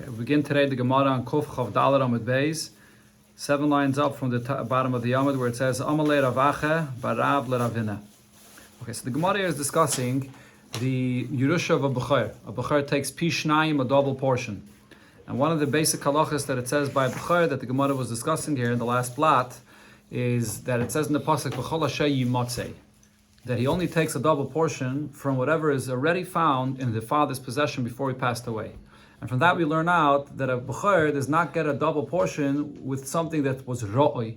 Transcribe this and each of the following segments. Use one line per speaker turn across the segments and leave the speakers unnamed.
We begin today the Gemara on Kuf Chav Dalet Amud Beis, 7 lines up from the bottom of the Amud, where it says Amalei Ravache Barav LeRavina. Okay, so the Gemara is discussing the Yerusha of a Bechor. A Bechor takes Pi Shnayim, a double portion. And one of the basic halachas that it says by a Bechor that the Gemara was discussing here in the last blot is that it says in the pasuk B'chol Asher Yimotzei, that he only takes a double portion from whatever is already found in the father's possession before he passed away. And from that we learn out that a Bechor does not get a double portion with something that was ro'oi,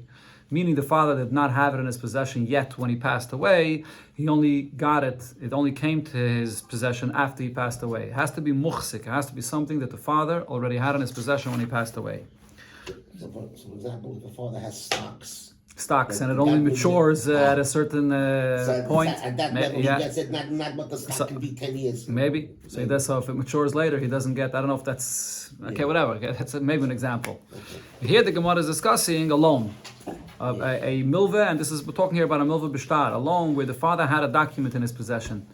meaning the father did not have it in his possession yet when he passed away. He only got it only came to his possession after he passed away. It has to be muchsik, it has to be something that the father already had in his possession when he passed away.
So for example, if the father has stocks,
and it only matures at a certain point.
At that level, he gets it, not what the stock can be 10 years.
Maybe. So that's so if it matures later, he doesn't get, I don't know if that's, okay, whatever. That's maybe an example. Okay. Here the Gemara is discussing a loan. A milveh, and we're talking here about a milveh b'shtar, a loan where the father had a document in his possession.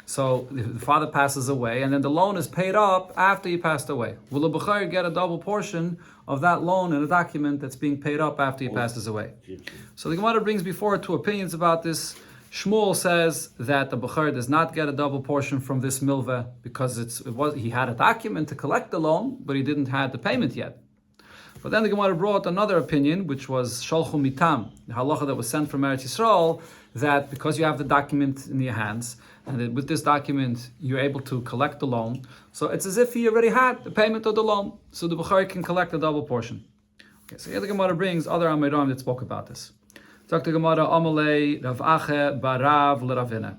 So the father passes away, and then the loan is paid up after he passed away. Will a Bechor get a double portion of that loan in a document that's being paid up after he passes away? So the Gemara brings before two opinions about this. Shmuel says that the Bechor does not get a double portion from this milveh because he had a document to collect the loan, but he didn't have the payment yet. But then the Gemara brought another opinion, which was Sholchu Mitam, the halacha that was sent from Eretz Yisrael, that because you have the document in your hands, and that with this document you're able to collect the loan, so it's as if he already had the payment of the loan, so the Bechor can collect a double portion. Okay, so here the Gemara brings other Amiram that spoke about this. Talk to Gemara, Amalei Ravache Barav LeRavina.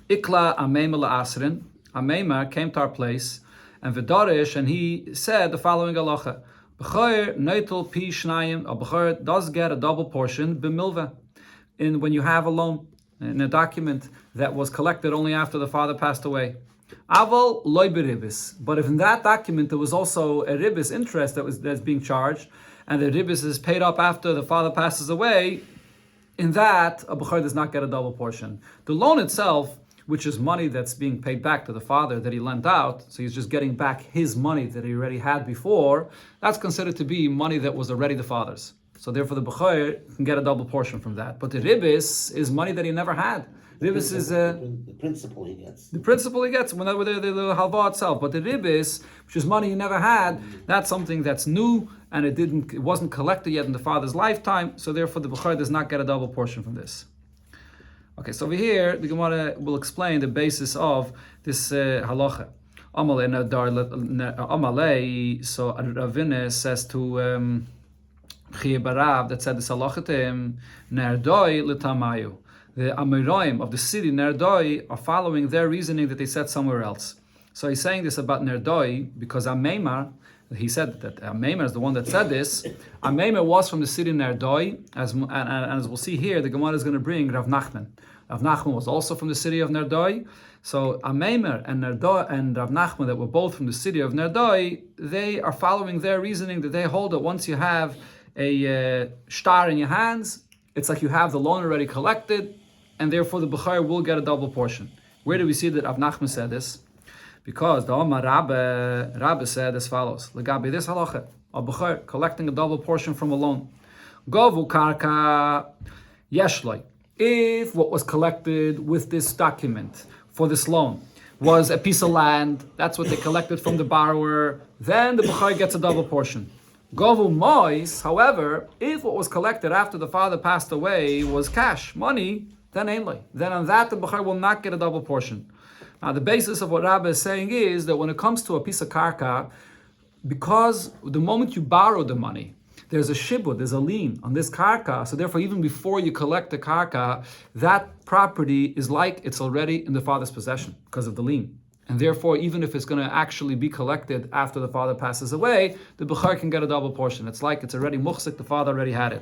Ikla Ameima LaAsrin. Ameima came to our place, and Vidarish, and he said the following halacha. Bechor neitel pi shnayim. A Bechor does get a double portion b'milveh when you have a loan in a document that was collected only after the father passed away. Aval loy beribis. But if in that document there was also a ribis interest that's being charged, and the ribis is paid up after the father passes away, in that a Bechor does not get a double portion. The loan itself, which is money that's being paid back to the father that he lent out, so he's just getting back his money that he already had before, that's considered to be money that was already the father's. So therefore the Bechor can get a double portion from that. But the ribis is money that he never had. Ribis is
the principal he gets.
The principal he gets, whenever the halva itself. But the ribis, which is money he never had, that's something that's new, and it wasn't collected yet in the father's lifetime, so therefore the Bechor does not get a double portion from this. Okay, so over here, the Gemara will explain the basis of this halacha. Amalei, so Ravina says to Chiyah Barav, that said this halacha to him, Nerdoi l'tamayu. The Amoraim of the city Nerdoi are following their reasoning that they said somewhere else. So he's saying this about Nerdoi because Ameimar, he said that Ameimar is the one that said this. Ameimar was from the city Nerdoi, and as we'll see here, the Gemara is going to bring Rav Nachman. Rav Nachman was also from the city of Nerdoi. So Ameimar and Nerdoi and Rav Nachman, that were both from the city of Nerdoi, they are following their reasoning that they hold that once you have a shtar in your hands, it's like you have the loan already collected, and therefore the Bechor will get a double portion. Where do we see that Rav Nachman said this? Because the Omar Rabbe said as follows: Legabi this halacha, a Bechor collecting a double portion from a loan. Govu karka yeshloi. If what was collected with this document for this loan was a piece of land, that's what they collected from the borrower, then the Bechor gets a double portion. Govu mois, however, if what was collected after the father passed away was cash, money, then ainly. Then on that the Bechor will not get a double portion. Now the basis of what Rabbi is saying is that when it comes to a piece of karka, because the moment you borrow the money, there's a shibud, there's a lien on this karka, so therefore even before you collect the karka, that property is like it's already in the father's possession because of the lien. And therefore, even if it's going to actually be collected after the father passes away, the Bechor can get a double portion. It's like it's already muchsik, the father already had it.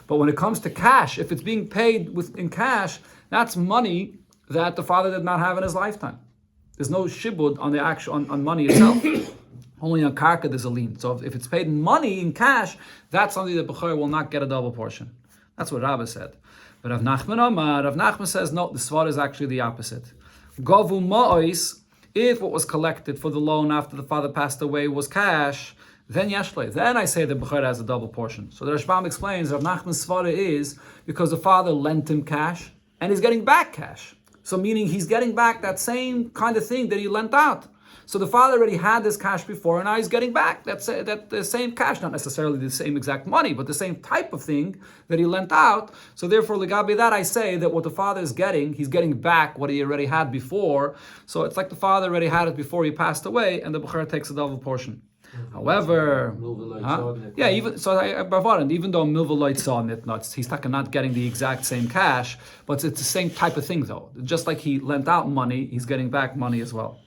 But when it comes to cash, if it's being paid in cash, that's money that the father did not have in his lifetime. There's no shibud on the on money itself. Only on karka there's a lien. So if it's paid in money, in cash, that's something that Bechor will not get a double portion. That's what Rabbi said. But Rav Nachman says, no, the svar is actually the opposite. Govu ma'ois, If what was collected for the loan after the father passed away was cash, then yeshle. Then I say the Bechor has a double portion. So the Rashbam explains Rav Nachman's svara is because the father lent him cash and he's getting back cash. So meaning he's getting back that same kind of thing that he lent out. So the father already had this cash before, and now he's getting back that the same cash, not necessarily the same exact money, but the same type of thing that he lent out. So therefore, legabe that I say that what the father is getting, he's getting back what he already had before. So it's like the father already had it before he passed away, and the Bechor takes a double portion. However, even though Milva Light saw it, he's not getting the exact same cash, but it's the same type of thing though. Just like he lent out money, he's getting back money as well.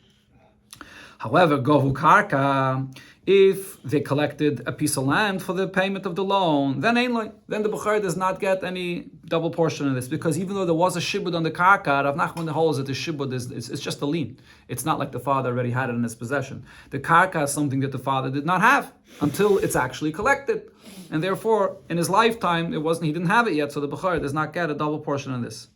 However, Gohu Karka, if they collected a piece of land for the payment of the loan, then the Bechor does not get any double portion of this, because even though there was a shibud on the Karka, Rav Nachman holds that the shibud is just a lien. It's not like the father already had it in his possession. The Karka is something that the father did not have until it's actually collected. And therefore, in his lifetime, he didn't have it yet, so the Bechor does not get a double portion of this.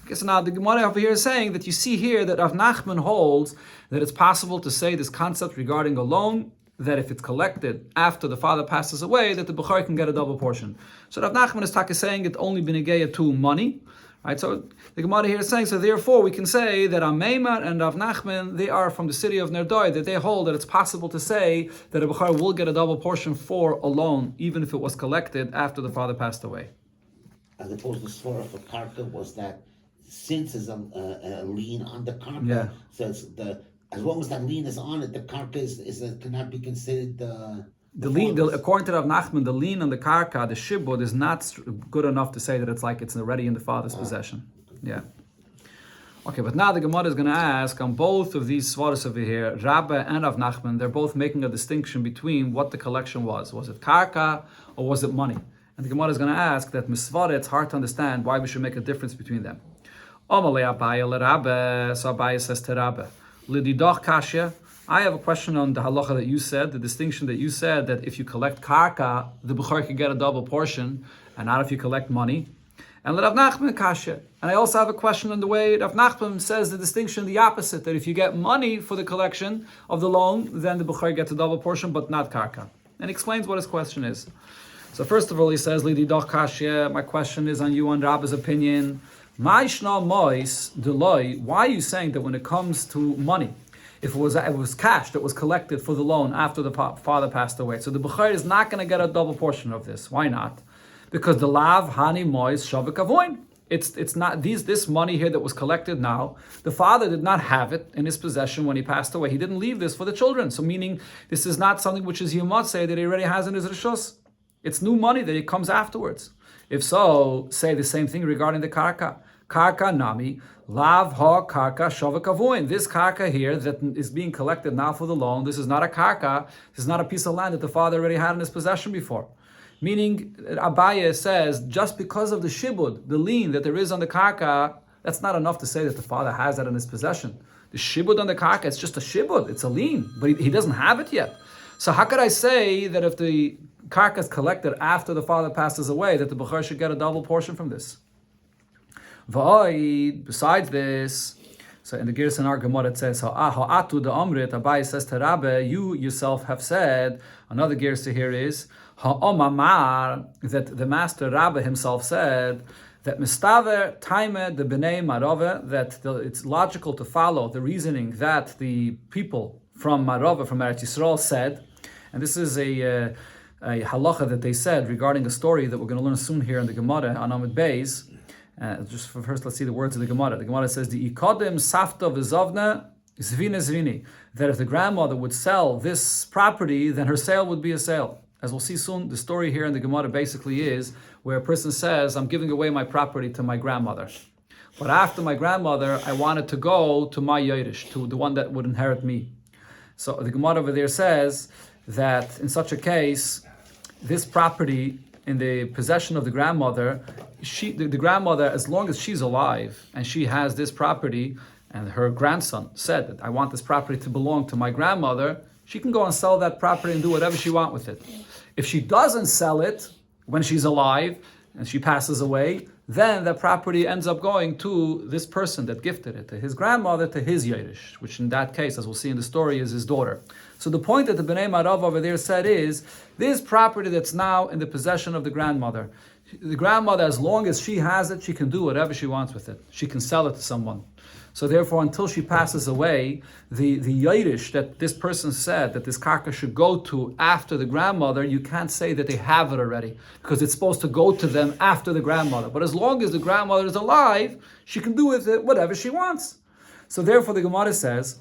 Okay, so now the Gemara over here is saying that you see here that Rav Nachman holds that it's possible to say this concept regarding a loan, that if it's collected after the father passes away, that the Bechor can get a double portion. So Rav Nachman is saying it only b'negeya to money, right? So the Gemara here is saying, so therefore we can say that Ameimar and Rav Nachman, they are from the city of Nerdoi, that they hold that it's possible to say that a Bechor will get a double portion for a loan, even if it was collected after the father passed away.
As opposed to Svara for Karka was that since there's a lien on the Karka, so it's as long as that lien is on it, the Karka cannot be considered the lien.
According to Rav Nachman, the lien on the Karka, the shibud, is not good enough to say that it's already in the father's possession. Yeah. Okay, but now the Gemara is going to ask on both of these svaras over here, Rabba and Rav Nachman, they're both making a distinction between what the collection was. Was it Karka or was it money? And the Gemara is going to ask that misvara, it's hard to understand why we should make a difference between them. Amalei Abaye le-Rabbe, so Abaye says to Rabbe, L'didoch kashya, I have a question on the halacha that you said, the distinction that you said that if you collect karka, the Bechor can get a double portion, and not if you collect money. And Rav Nachman kashya. And I also have a question on the way Rav Nachman says the distinction, the opposite, that if you get money for the collection of the loan, then the Bechor gets a double portion, but not karka. And he explains what his question is. So first of all, he says, L'didoch kashya, my question is on you, on Rabbe's opinion. Why are you saying that when it comes to money, if it was cash that was collected for the loan after the father passed away, so the Bechor is not going to get a double portion of this? Why not? Because the lav hani mois shavik avoin. It's not this money here that was collected now. The father did not have it in his possession when he passed away. He didn't leave this for the children. So meaning this is not something which is say that he already has in his rishos. It's new money that it comes afterwards. If so, say the same thing regarding the karka. Karka nami, lav ha karka shavak avoin. This karka here that is being collected now for the loan, this is not a karka, this is not a piece of land that the father already had in his possession before. Meaning, Abaye says, just because of the shibud, the lien that there is on the karka, that's not enough to say that the father has that in his possession. The shibud on the karka, it's just a shibud, it's a lien, but he doesn't have it yet. So how could I say that if the karka is collected after the father passes away, that the Bechor should get a double portion from this? Besides this, so in the Girsan our Gemara it says, Ha'atu the Amrit, Abaye says to Rabbe, you yourself have said, another Girsa here is, Ha'omamar, that the master Rabbe himself said, that Mistaver Taime the B'nei Marove, that it's logical to follow the reasoning that the people from Marove, from Eretz Yisrael said, and this is a halacha that they said regarding a story that we're going to learn soon here in the Gemara on Amud Beis. Just first, let's see the words of the Gemara. The Gemara says, "The ikodim safta v'zovna zvina zvini." That if the grandmother would sell this property, then her sale would be a sale. As we'll see soon, the story here in the Gemara basically is where a person says, "I'm giving away my property to my grandmother, but after my grandmother, I wanted to go to my Yerush, to the one that would inherit me." So the Gemara over there says that in such a case, this property in the possession of the grandmother, the grandmother, as long as she's alive and she has this property, and her grandson said that I want this property to belong to my grandmother, she can go and sell that property and do whatever she wants with it. If she doesn't sell it when she's alive, and she passes away, then the property ends up going to this person that gifted it, to his grandmother, to his Yerush, which in that case, as we'll see in the story, is his daughter. So the point that the Bnei Marav over there said is, this property that's now in the possession of the grandmother, as long as she has it, she can do whatever she wants with it. She can sell it to someone. So therefore, until she passes away, the Yerush that this person said that this karka should go to after the grandmother, you can't say that they have it already, because it's supposed to go to them after the grandmother. But as long as the grandmother is alive, she can do with it whatever she wants. So therefore, the Gemara says,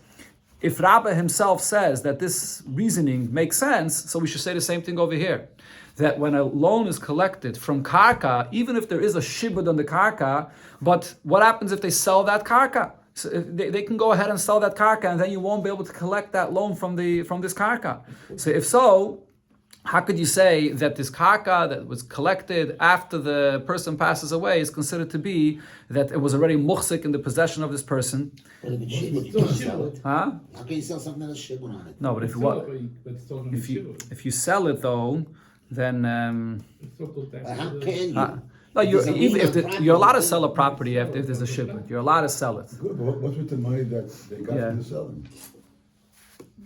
if Rabbah himself says that this reasoning makes sense, so we should say the same thing over here. That when a loan is collected from karka, even if there is a shibud on the karka, but what happens if they sell that karka? So they can go ahead and sell that karka, and then you won't be able to collect that loan from this karka. So if so, how could you say that this karka that was collected after the person passes away is considered to be that it was already muhsik in the possession of this person?
But if it's shibud, you can't sell it.
Huh?
How can you sell something that has shibud on it?
No, but if you sell it though, then
how can you?
no, you're allowed to sell a property if there's a shibud. You're allowed to sell it.
Good, but what's with the money that they got from the selling?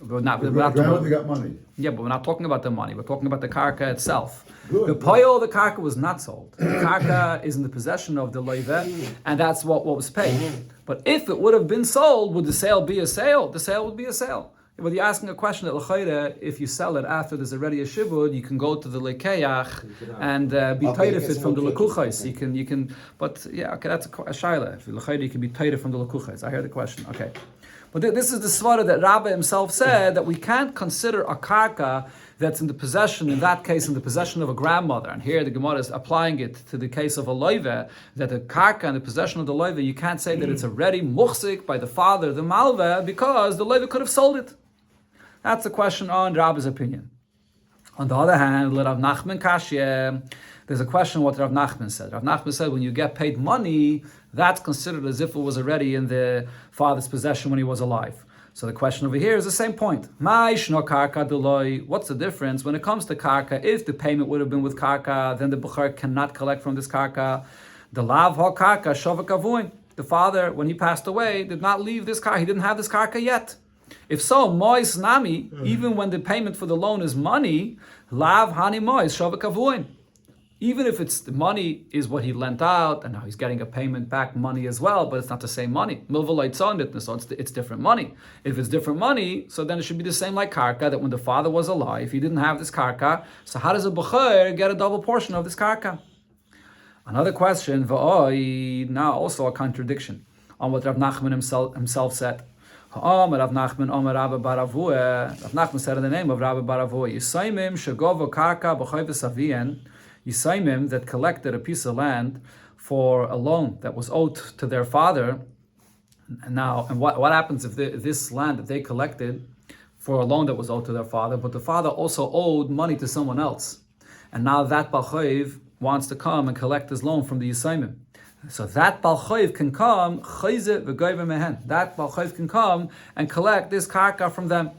But not,
The
we're not
grandmother
talking,
got money.
yeah, but we're not talking about the money. We're talking about the karka itself.
Good.
The poyo, the karka was not sold. The karka is in the possession of the loive, and that's what was paid. But if it would have been sold, would the sale be a sale? The sale would be a sale. But you're asking a question that l'chayre, if you sell it after there's already a shibud, you can go to the lekeyach and be taitefit from the lekuchais. You can. But yeah, okay, that's a shaila. If l'chayre, you can be taitef from the lekuchais. I hear the question. Okay. But this is the svara that Rabbi himself said, that we can't consider a karka that's in the possession, in that case, in the possession of a grandmother. And here the Gemara is applying it to the case of a loive, that the karka in the possession of the loive, you can't say that it's already muhsik by the father, the malve, because the loive could have sold it. That's the question on Rabbi's opinion. On the other hand, Rav Nachman Kashya, there's a question what Rav Nachman said. Rav Nachman said when you get paid money, that's considered as if it was already in the father's possession when he was alive. So the question over here is the same point. What's the difference when it comes to karka? If the payment would have been with karka, then the bukhar cannot collect from this karka. The lav ha karka shavak avuin. The father, when he passed away, did not leave this karka. He didn't have this karka yet. If so, mois nami, even when the payment for the loan is money, lav hani mois shavak avuin. Even if it's the money is what he lent out, and now he's getting a payment back money as well, but it's not the same money. So it's different money. If it's different money, so then it should be the same like karka, that when the father was alive, he didn't have this karka, so how does a b'cher get a double portion of this karka? Another question, now also a contradiction on what Rav Nachman himself said. Rav Nachman said in the name of Rabbi Baravua, Yisaimim shagova karka b'chayvus avien, Yisaimim that collected a piece of land for a loan that was owed to their father. Now, and what happens if this land that they collected for a loan that was owed to their father, but the father also owed money to someone else, and now that Balchayv wants to come and collect his loan from the Yisaimim. So that Balchayv can come, that Balchayv can come and collect this karka from them.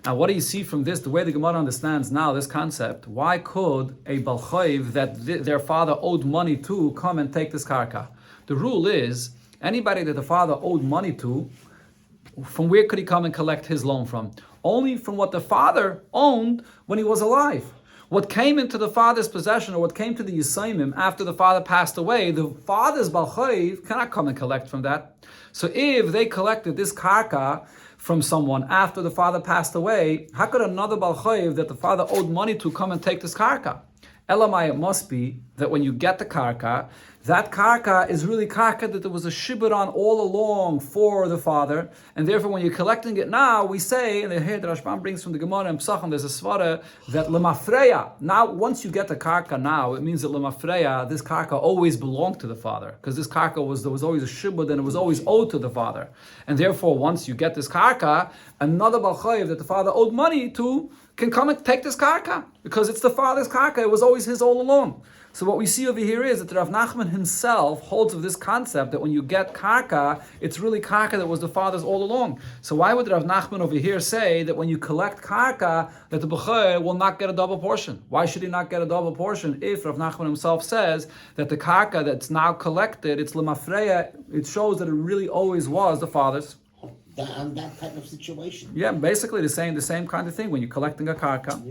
Now, what do you see from this? The way the Gemara understands now this concept. Why could a Balchayv that their father owed money to come and take this karka? The rule is, anybody that the father owed money to, from where could he come and collect his loan from? Only from what the father owned when he was alive. What came into the father's possession, or what came to the Yisaimim after the father passed away, the father's Balchayv cannot come and collect from that. So if they collected this karka from someone after the father passed away, how could another Balchayv that the father owed money to come and take this karka? Elamai, it must be that when you get the karka, that karka is really karka that there was a shibud on all along for the father, and therefore when you're collecting it now, we say, and here the Rashbam brings from the Gemara and Psachim, there's a svara that lemafreya, now once you get the karka now, it means that lemafreya, this karka always belonged to the father, because this karka there was always a shibud and it was always owed to the father, and therefore once you get this karka, another Balchayev that the father owed money to can come and take this karka, because it's the father's karka, it was always his all along. So what we see over here is that Rav Nachman himself holds of this concept that when you get karka, it's really karka that was the father's all along. So why would Rav Nachman over here say that when you collect karka, that the b'chor will not get a double portion? Why should he not get a double portion if Rav Nachman himself says that the karka that's now collected, it's lemafreya, it shows that it really always was the father's?
That type of situation.
Yeah, basically the same kind of thing when you're collecting a karka.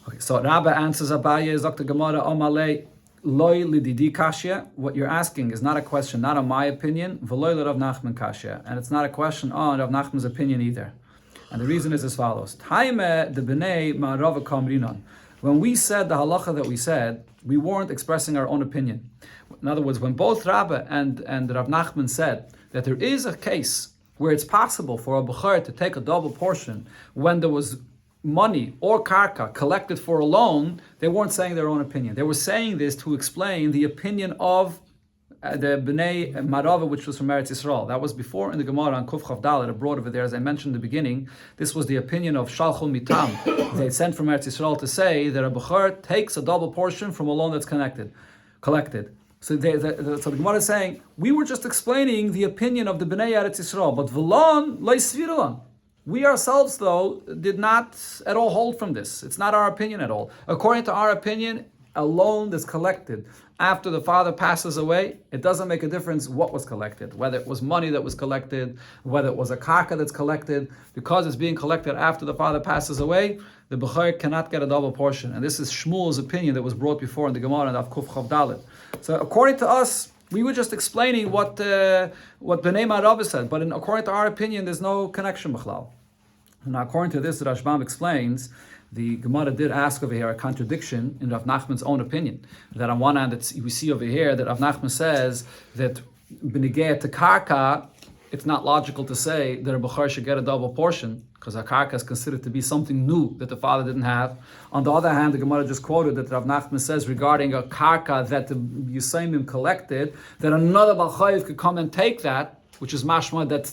Okay, so Rabba answers Abaye, Dr. Gemara, Omale, Loi lididi kashya. What you're asking is not a question, not on my opinion, V'loi Rav Nachman kashya. And it's not a question on Rav Nachman's opinion either. And the reason is as follows. Taime de b'nei ma'arava kamrinon. When we said the halacha that we said, we weren't expressing our own opinion. In other words, when both Rabba and Rav Nachman said that there is a case where it's possible for a b'chor to take a double portion when there was money or karka collected for a loan, they weren't saying their own opinion. They were saying this to explain the opinion of the Bnei Marava, which was from Eretz Yisrael. That was before in the Gemara on Kuf Chav Dalet, abroad over there, as I mentioned in the beginning. This was the opinion of Shalchul Mitam. They sent from Eretz Yisrael to say that a b'chor takes a double portion from a loan that's collected. So the Gemara is saying, we were just explaining the opinion of the Bnei Eretz Yisrael, but v'lon lo yisvirulon. We ourselves, though, did not at all hold from this. It's not our opinion at all. According to our opinion, a loan that's collected after the father passes away, it doesn't make a difference what was collected, whether it was money that was collected, whether it was a karka that's collected. Because it's being collected after the father passes away, the b'chor cannot get a double portion. And this is Shmuel's opinion that was brought before in the Gemara of Kuf Chav Dalet. So according to us, we were just explaining what Bnei Marava said, but according to our opinion, there's no connection, B'chlal. Now, according to this, Rashbam explains, the Gemara did ask over here a contradiction in Rav Nachman's own opinion. That on one hand, we see over here that Rav Nachman says that b'negei to karka, it's not logical to say that a b'chor should get a double portion, because a karka is considered to be something new that the father didn't have. On the other hand, the Gemara just quoted that Rav Nachman says regarding a karka that the Yisayimim collected, that another b'chor could come and take that, which is mashma that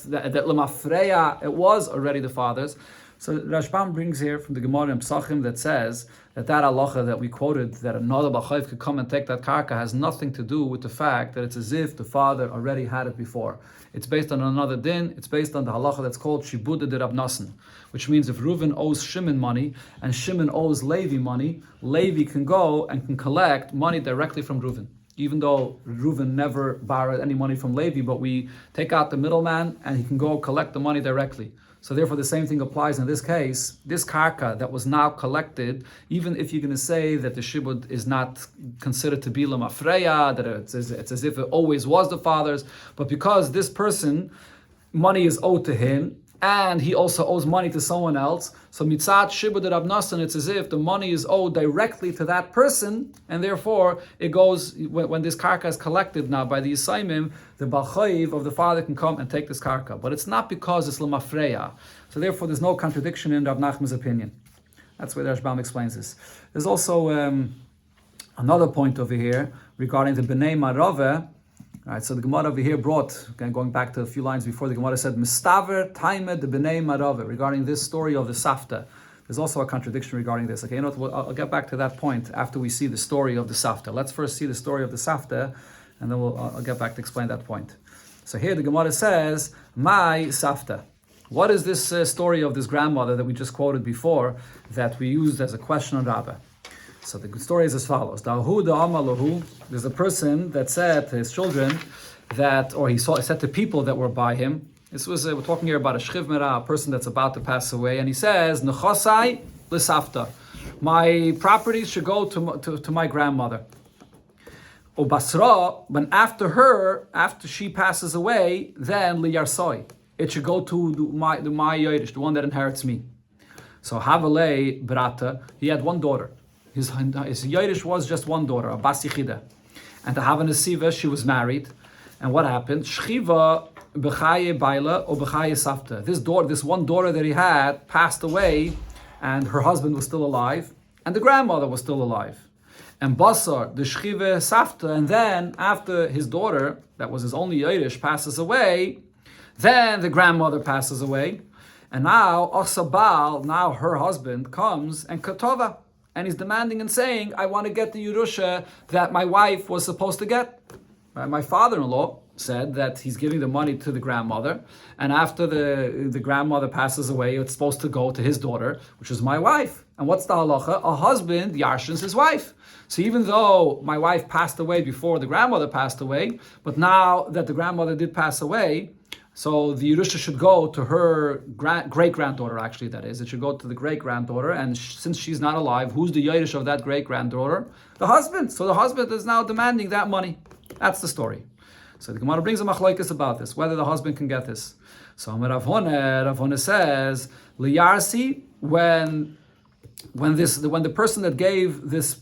lemafreya, it was already the father's. So Rashbam brings here from the Gemara in Psachim that says that halacha that we quoted, that another b'chayv could come and take that karka, has nothing to do with the fact that it's as if the father already had it before. It's based on another din. It's based on the halacha that's called shibuda de Rab Nasan, which means if Reuven owes Shimon money and Shimon owes Levi money, Levi can go and can collect money directly from Reuven. Even though Reuven never borrowed any money from Levi, but we take out the middleman and he can go collect the money directly. So therefore the same thing applies in this case. This karka that was now collected, even if you're going to say that the shibud is not considered to be lemafreya, that it's as if it always was the father's, but because this person, money is owed to him, and he also owes money to someone else. So mitzat shibud Rab Nasan, it's as if the money is owed directly to that person, and therefore it goes, when this karka is collected now by the Yisayimim, the b'chayv of the father can come and take this karka. But it's not because it's lemafreya. So therefore there's no contradiction in Rav Nachman's opinion. That's where the Rashbam explains this. There's also another point over here regarding the Bnei Marava. All right, so the Gemara over here brought, again, going back to a few lines before, the Gemara said, Mistaver Taime de Bnei Marava, regarding this story of the Safta. There's also a contradiction regarding this. Okay, you know what, I'll get back to that point after we see the story of the Safta. Let's first see the story of the Safta, and then I'll get back to explain that point. So here the Gemara says, My Safta. What is this story of this grandmother that we just quoted before, that we used as a question on Rabbah? So the story is as follows. There's a person that said to his children that, or he said to people that were by him, this was, we're talking here about a shchiv mera, a person that's about to pass away, and he says, Nechosai l'safta. My properties should go to my grandmother. O Basra, but after she passes away, then liyarsoi. It should go to my Yodesh, the one that inherits me. So Havalei Brata, he had one daughter. His Yodesh was just one daughter, a Bas Yichida. And to have an Asiva, she was married. And what happened? Shchiva b'chaye baila or b'chaye safta. This one daughter that he had passed away, and her husband was still alive, and the grandmother was still alive. And Basar, the Shchiva safta, and then after his daughter, that was his only Yodesh, passes away, then the grandmother passes away. And now, Asabal, now her husband, comes and Katova. and he's demanding and saying, I want to get the Yerusha that my wife was supposed to get. My father-in-law said that he's giving the money to the grandmother, and after the grandmother passes away, it's supposed to go to his daughter, which is my wife. And what's the halacha? A husband yarshins his wife. So even though my wife passed away before the grandmother passed away, but now that the grandmother did pass away, so the Yerusha should go to her great-granddaughter, actually, that is. It should go to the great-granddaughter, and since she's not alive, who's the Yerush of that great-granddaughter? The husband. So the husband is now demanding that money. That's the story. So the Gemara brings a machlokes about this, whether the husband can get this. So Rav Hona says, Liyarsi, when the person that gave this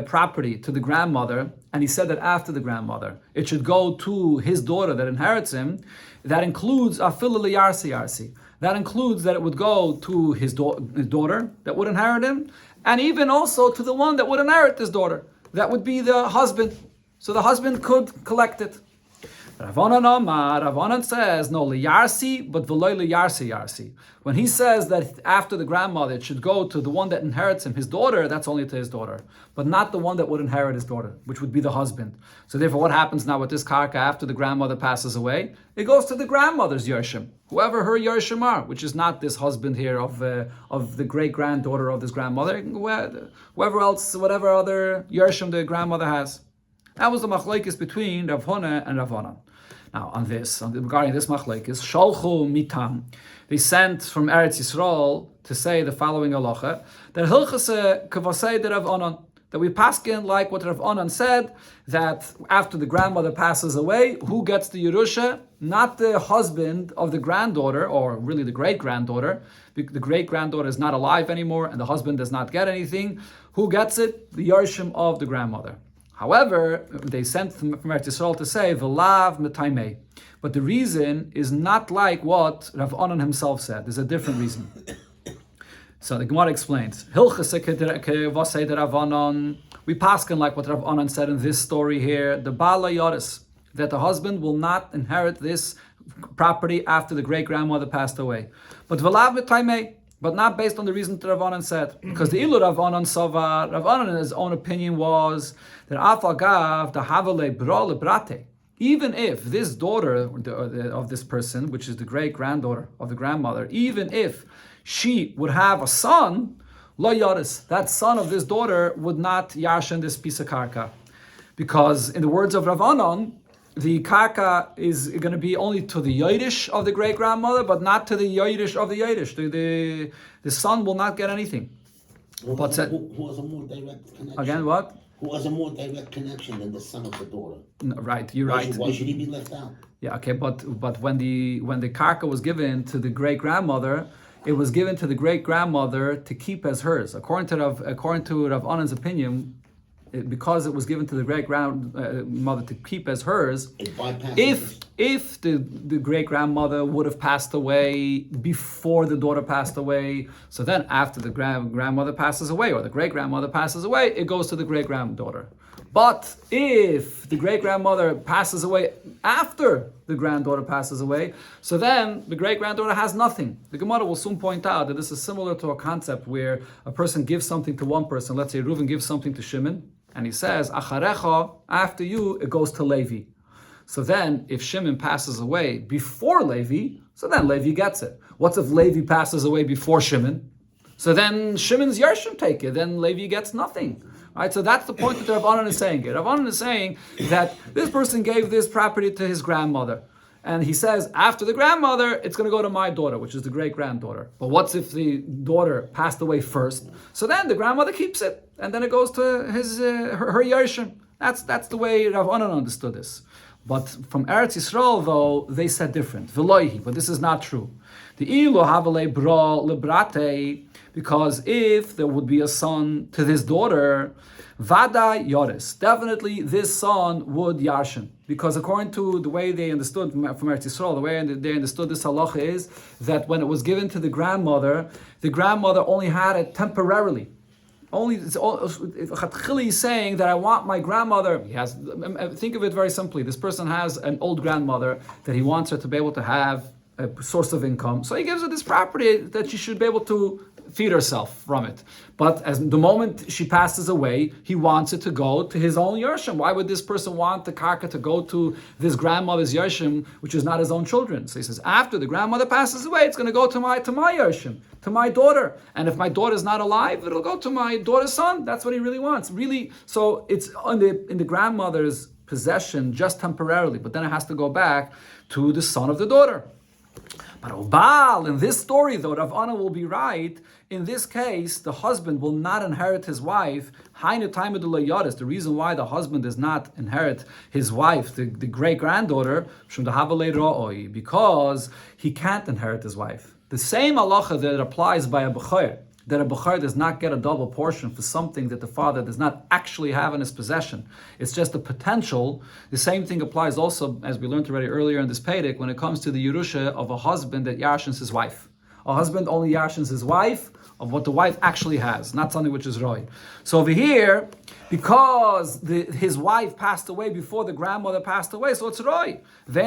property to the grandmother, and he said that after the grandmother, it should go to his daughter that inherits him, that includes afilu liyarsi yarsi. That includes that it would go to his daughter that would inherit him, and even also to the one that would inherit his daughter. That would be the husband. So the husband could collect it. Ravanan says, no, liyarsi, but v'loy liyarsi yarsi. When he says that after the grandmother, it should go to the one that inherits him, his daughter, that's only to his daughter, but not the one that would inherit his daughter, which would be the husband. So therefore, what happens now with this karka after the grandmother passes away? It goes to the grandmother's yershim, whoever her yershim are, which is not this husband here of the great-granddaughter of this grandmother, whoever else, whatever other yershim the grandmother has. That was the machlekes between Rav Hona and Rav Onan. Now, regarding this machlekes, shalchu mitam, they sent from Eretz Yisrael to say the following halacha, that hilchase kavasei de Rav Onan, that we paskin like what Rav Onan said, that after the grandmother passes away, who gets the Yerusha? Not the husband of the granddaughter, or really the great-granddaughter. The great-granddaughter is not alive anymore, and the husband does not get anything. Who gets it? The Yershim of the grandmother. However, they sent from Eretz Yisrael to say, V'lav metaimei. But the reason is not like what Rav Onan himself said. There's a different reason. So the Gemara explains, we paskin like what Rav Onan said in this story here, the Bala Yoris, that the husband will not inherit this property after the great-grandmother passed away. But V'lav metaimei, but not based on the reason that Rav Onan said. Because the Ilu Rav Onan Sava, Rav Onan in his own opinion was that Afagav the Havale Bro Lebrate, even if this daughter of this person, which is the great-granddaughter of the grandmother, even if she would have a son, Lo Yoris, that son of this daughter would not yarshan this piece of karka. Because in the words of Rav Onan, the karka is going to be only to the Yoidish of the great-grandmother, but not to the Yoidish of the Yoidish. The son will not get anything.
Who has a more direct connection?
Again, what?
Who has a more direct connection than the son of the daughter?
No, right, you're right.
Why should he be left out?
Yeah, okay, but when the karka was given to the great-grandmother, it was given to the great-grandmother to keep as hers. According to Rav Onan's opinion, because it was given to the great-grandmother to keep as hers, if the great-grandmother would have passed away before the daughter passed away, so then after the grandmother passes away or the great-grandmother passes away, it goes to the great-granddaughter. But if the great-grandmother passes away after the granddaughter passes away, so then the great-granddaughter has nothing. The Gemara will soon point out that this is similar to a concept where a person gives something to one person. Let's say Reuven gives something to Shimon, and he says, Acharecha, after you, it goes to Levi. So then, if Shimon passes away before Levi, so then Levi gets it. What's if Levi passes away before Shimon? So then Shimon's Yershim take it, then Levi gets nothing. Right? So that's the point that Rav Onan is saying. Rav Onan is saying that this person gave this property to his grandmother. And he says, after the grandmother, it's going to go to my daughter, which is the great-granddaughter. But what's if the daughter passed away first? So then the grandmother keeps it, and then it goes to her Yershim. That's the way Rav Onan understood this. But from Eretz Yisrael, though, they said different. V'loihi, but this is not true. The ilu havale bra lebrate, because if there would be a son to this daughter, vada yoris, definitely this son would yarshin. Because according to the way they understood from Eretz Yisrael, the way they understood this halacha is that when it was given to the grandmother only had it temporarily. Chatchili is saying that I want my grandmother. Think of it very simply. This person has an old grandmother that he wants her to be able to have source of income. So he gives her this property that she should be able to feed herself from it. But as the moment she passes away, he wants it to go to his own Yershim. Why would this person want the karka to go to this grandmother's Yershim, which is not his own children? So he says, after the grandmother passes away, it's going to go to my Yershim, to my daughter. And if my daughter's not alive, it'll go to my daughter's son. That's what he really wants. Really, so it's in the grandmother's possession just temporarily, but then it has to go back to the son of the daughter. But Baal, in this story though, Rav Ana will be right. In this case, the husband will not inherit his wife. The reason why the husband does not inherit his wife, the great-granddaughter, because he can't inherit his wife. The same halacha that applies by a b'chor, that a b'chor does not get a double portion for something that the father does not actually have in his possession. It's just a potential. The same thing applies also, as we learned already earlier in this Pedic, when it comes to the Yerusha of a husband that yarshins his wife. A husband only yarshins his wife of what the wife actually has, not something which is roy. So over here, because his wife passed away before the grandmother passed away, so it's roy. The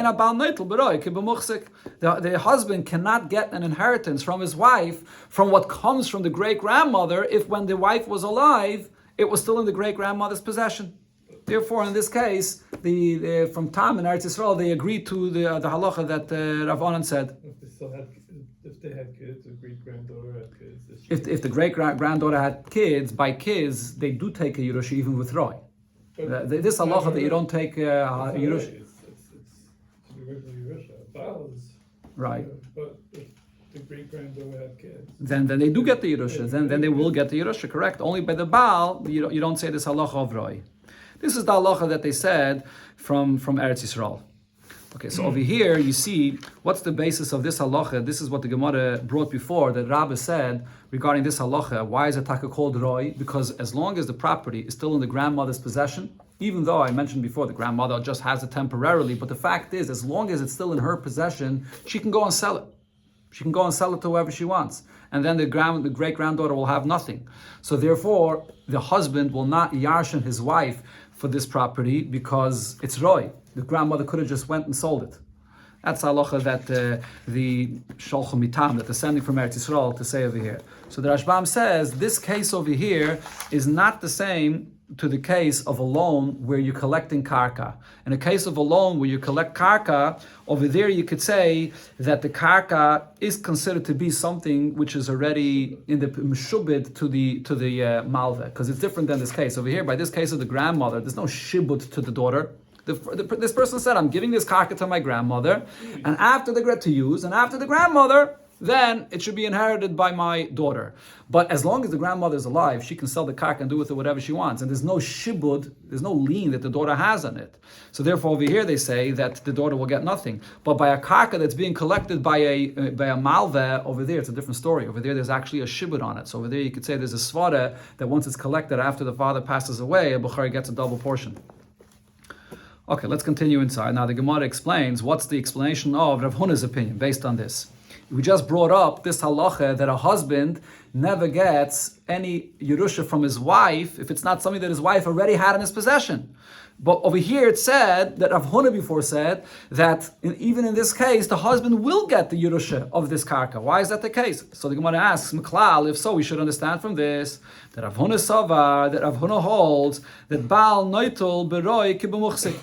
husband cannot get an inheritance from his wife from what comes from the great-grandmother if when the wife was alive, it was still in the great-grandmother's possession. Therefore, in this case, from Tam and Eretz Yisrael, they agreed to the halacha that Rav Onan said.
If they had kids, the great-granddaughter had kids.
If the great-granddaughter had kids, by kids, they do take a Yerusha even with Roy. This halacha that you don't take a Yerusha.
It's the regular Yerusha. Baal is...
Right.
But if the great-granddaughter had kids...
Then they do get the Yerusha. Then they will get the Yerusha, correct. Only by the Baal, you don't say this halacha of Roy. This is the halacha that they said from Eretz Yisrael. Okay, so over here you see what's the basis of this halacha. This is what the Gemara brought before, that Rabbi said regarding this halacha. Why is it taka called Roy? Because as long as the property is still in the grandmother's possession, even though I mentioned before the grandmother just has it temporarily, but the fact is, as long as it's still in her possession, she can go and sell it. She can go and sell it to whoever she wants. And then the great-granddaughter will have nothing. So therefore, the husband will not yarshin his wife for this property because it's Roy. The grandmother could have just went and sold it. That's halacha that the Sholchim Mitam, that they're sending from Eretz Yisrael to say over here. So the Rashbam says, this case over here is not the same to the case of a loan where you're collecting karka. In a case of a loan where you collect karka, over there you could say that the karka is considered to be something which is already in the meshubed to the malveh, because it's different than this case. Over here, by this case of the grandmother, there's no shibud to the daughter. This person said, I'm giving this karka to my grandmother, and after the grandmother, then it should be inherited by my daughter. But as long as the grandmother is alive, she can sell the karka and do with it whatever she wants. And there's no shibud, there's no lien that the daughter has on it. So therefore over here they say that the daughter will get nothing. But by a karka that's being collected by a malveh, over there it's a different story. Over there there's actually a shibud on it. So over there you could say there's a svara that once it's collected after the father passes away, a bukhari gets a double portion. Okay, let's continue inside. Now the Gemara explains what's the explanation of Rav Huna's opinion based on this. We just brought up this halacha that a husband never gets any Yerusha from his wife if it's not something that his wife already had in his possession. But over here it said, that Rav Huna before said, that even in this case, the husband will get the Yerusha of this karka. Why is that the case? So the Gemara asks, Meklal, if so, we should understand from this, that Rav Huna Savar, that Rav Huna holds, that Baal Noitul Beroi Kibamuchsik,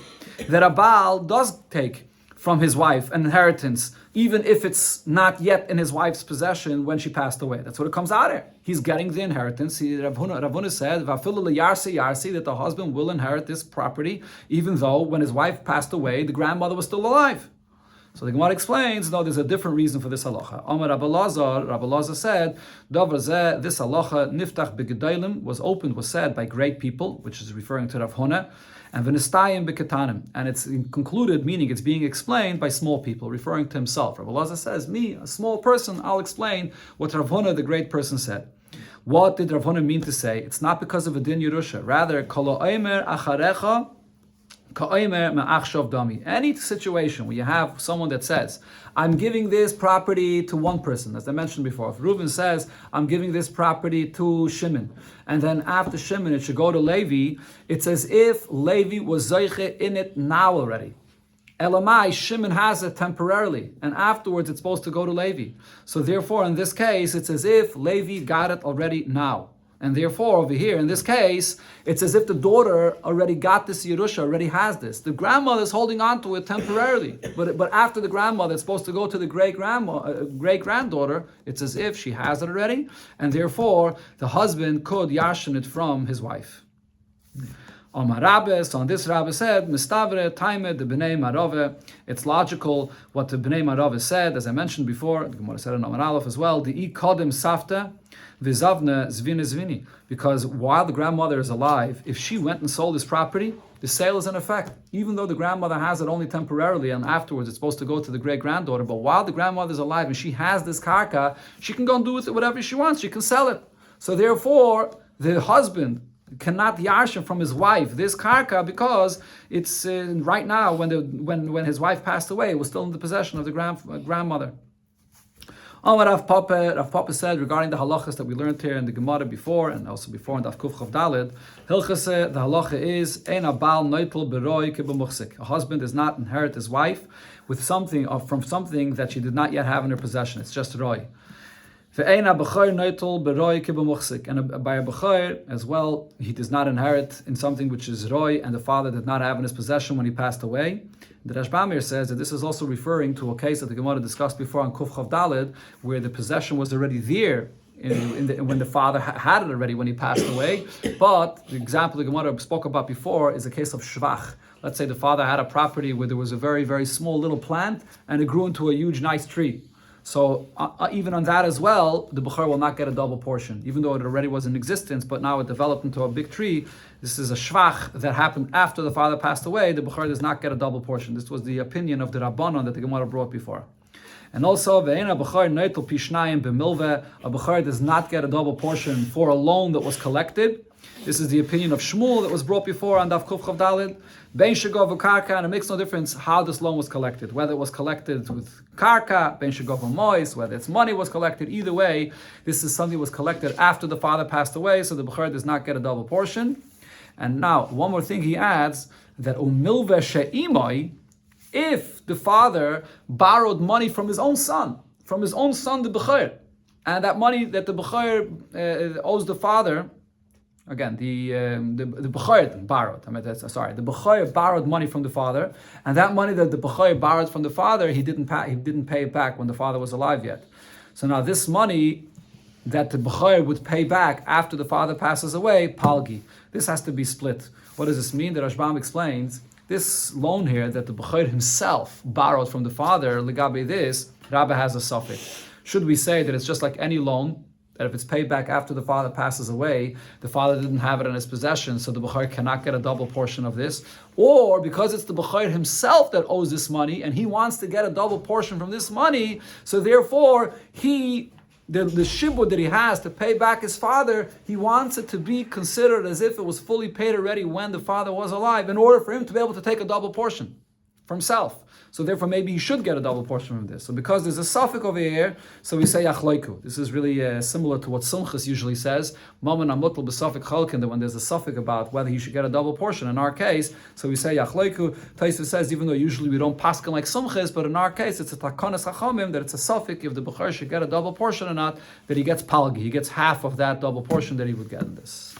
that a Baal does take from his wife an inheritance, even if it's not yet in his wife's possession when she passed away. That's what it comes out of. He's getting the inheritance. Rav Huna said, yarsi, that the husband will inherit this property, even though when his wife passed away, the grandmother was still alive. So the Gemara explains, no, there's a different reason for this halacha. Amar Rabbi Lazar said, this halacha niftach b'gedalim was said by great people, which is referring to Rav Huna, and v'nistayim b'ketanim, and it's concluded, meaning it's being explained by small people, referring to himself. Rabbi Lazar says, me, a small person, I'll explain what Rav Huna, the great person, said. What did Rav Huna mean to say? It's not because of a din Yerusha. Rather, kol ha'omer acharecha ka'omer ma'achshav dami. Any situation where you have someone that says, I'm giving this property to one person, as I mentioned before. If Reuven says, I'm giving this property to Shimon, and then after Shimon it should go to Levi, it's as if Levi was zeiche in it now already. Elamai, Shimon has it temporarily, and afterwards it's supposed to go to Levi. So therefore, in this case, it's as if Levi got it already now. And therefore, over here, in this case, it's as if the daughter already got this Yerusha, already has this. The grandmother is holding on to it temporarily. But after the grandmother, it's supposed to go to the great-granddaughter. It's as if she has it already. And therefore, the husband could yashin it from his wife. On this Rabbi said, Mistavre, Taime, the Bnei Marove. It's logical what the Bnei Marove said, as I mentioned before, the Gemara said in Amar Aleph as well, the I Kodim Safta, Vizavne Zvini Zvini. Because while the grandmother is alive, if she went and sold this property, the sale is in effect. Even though the grandmother has it only temporarily, and afterwards it's supposed to go to the great-granddaughter, but while the grandmother is alive and she has this karka, she can go and do with it whatever she wants. She can sell it. So therefore, the husband cannot yashin from his wife this karka because it's right now when his wife passed away, it was still in the possession of the grandmother. On what Rav Papa said regarding the halachas that we learned here in the Gemara before and also before in Daf Kuf Chav Daled, Hilchase, the halacha is ein abal noitel beroi kebemuchsik. A husband does not inherit his wife with something from something that she did not yet have in her possession. It's just roi. And by a bechor as well, he does not inherit in something which is roy and the father did not have in his possession when he passed away. The Rashbamir says that this is also referring to a case that the Gemara discussed before on Kuf Chav Daled, where the possession was already there when the father had it already when he passed away. But the example the Gemara spoke about before is a case of shvach. Let's say the father had a property where there was a very, very small little plant and it grew into a huge, nice tree. So even on that as well, the bechor will not get a double portion, even though it already was in existence, but now it developed into a big tree. This is a shvach that happened after the father passed away. The bechor does not get a double portion. This was the opinion of the Rabbanon that the Gemara brought before. And also, ve'ena bechor neitel pishnayim b'milveh, a bechor does not get a double portion for a loan that was collected. This is the opinion of Shmuel that was brought before on Daf Kuf Chav Daled. Bein shegov karka, and it makes no difference how this loan was collected, whether it was collected with karka, bein shegov mois, whether its money was collected. Either way, this is something that was collected after the father passed away, so the bechor does not get a double portion. And now, one more thing he adds, that umilve she'imoi, if the father borrowed money from his own son, the bechor, and that money that the bechor owes the father. Again, the bechor borrowed. The bechor borrowed money from the father, and that money that the bechor borrowed from the father, he didn't pay it back when the father was alive yet. So now this money that the bechor would pay back after the father passes away, palgi. This has to be split. What does this mean? The Rashbam explains this loan here that the bechor himself borrowed from the father. Legabe this, Rabbi has a suffix. Should we say that it's just like any loan? That if it's paid back after the father passes away, the father didn't have it in his possession, so the bechor cannot get a double portion of this. Or because it's the bechor himself that owes this money, and he wants to get a double portion from this money, so therefore the shibud that he has to pay back his father, he wants it to be considered as if it was fully paid already when the father was alive, in order for him to be able to take a double portion for himself. So therefore, maybe he should get a double portion from this. So because there's a suffix over here, so we say yachloiku. This is really similar to what Sumchus usually says. Maman amutl b'suffix chalkin, that when there's a suffix about whether he should get a double portion. In our case, so we say yachloiku. Taisva says, even though usually we don't paskin like Sumchus, but in our case, it's a takonas chachamim, that it's a suffix if the bechor should get a double portion or not, that he gets palgi. He gets half of that double portion that he would get in this.